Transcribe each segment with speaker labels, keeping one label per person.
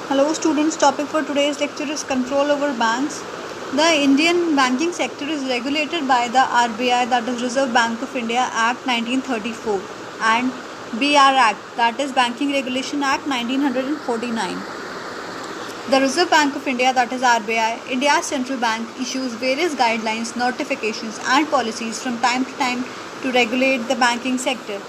Speaker 1: Hello students, topic for today's lecture is control over banks. The Indian banking sector is regulated by the RBI, that is Reserve Bank of India Act 1934, and BR Act, that is Banking Regulation Act 1949. The Reserve Bank of India, that is RBI, India's central bank, issues various guidelines, notifications and policies from time to time to regulate the banking sector.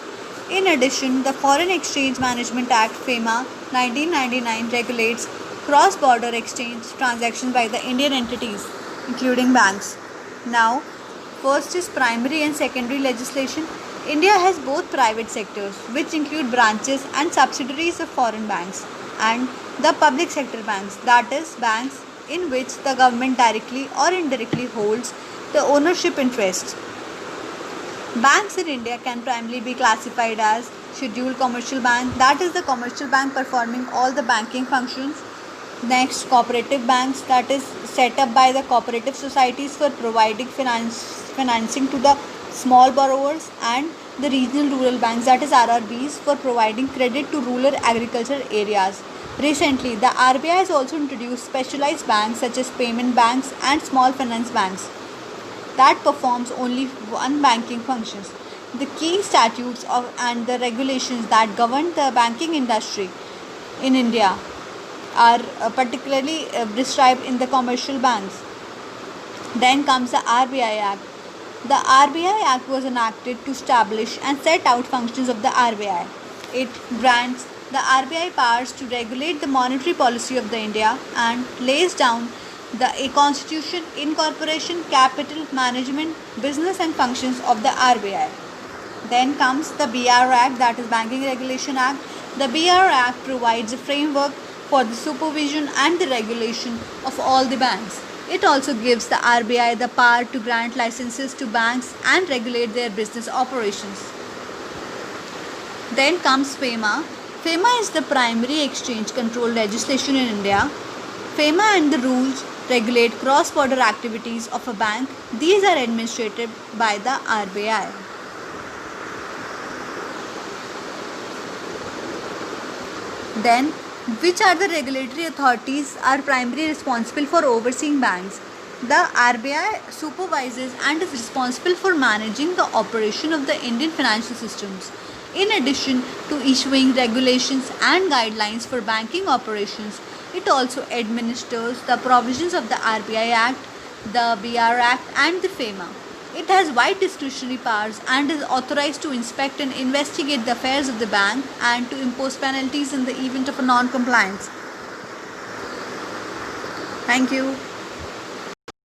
Speaker 1: In addition, the Foreign Exchange Management Act FEMA 1999 regulates cross-border exchange transactions by the Indian entities, including banks. Now, first is primary and secondary legislation. India has both private sectors, which include branches and subsidiaries of foreign banks, and the public sector banks, that is, banks in which the government directly or indirectly holds the ownership interests. Banks in India can primarily be classified as scheduled commercial bank, that is the commercial bank performing all the banking functions. Next, cooperative banks, that is set up by the cooperative societies for providing financing to the small borrowers, and the regional rural banks, that is RRBs, for providing credit to rural agricultural areas. Recently, the RBI has also introduced specialized banks such as payment banks and small finance banks that performs only one banking functions. The key statutes and the regulations that govern the banking industry in India are particularly described in the commercial banks. Then comes the RBI Act. The RBI Act was enacted to establish and set out functions of the RBI. It grants the RBI powers to regulate the monetary policy of the India and lays down a constitution, incorporation, capital, management, business and functions of the RBI. Then comes the BR Act, that is Banking Regulation Act. The BR Act provides a framework for the supervision and the regulation of all the banks. It also gives the RBI the power to grant licenses to banks and regulate their business operations. Then comes FEMA. FEMA is the primary exchange control legislation in India. FEMA and the rules regulate cross-border activities of a bank. These are administered by the RBI. Then, which are the regulatory authorities are primarily responsible for overseeing banks? The RBI supervises and is responsible for managing the operation of the Indian financial systems. In addition to issuing regulations and guidelines for banking operations, it also administers the provisions of the RBI Act, the BR Act and the FEMA. It has wide discretionary powers and is authorized to inspect and investigate the affairs of the bank and to impose penalties in the event of a non-compliance. Thank you.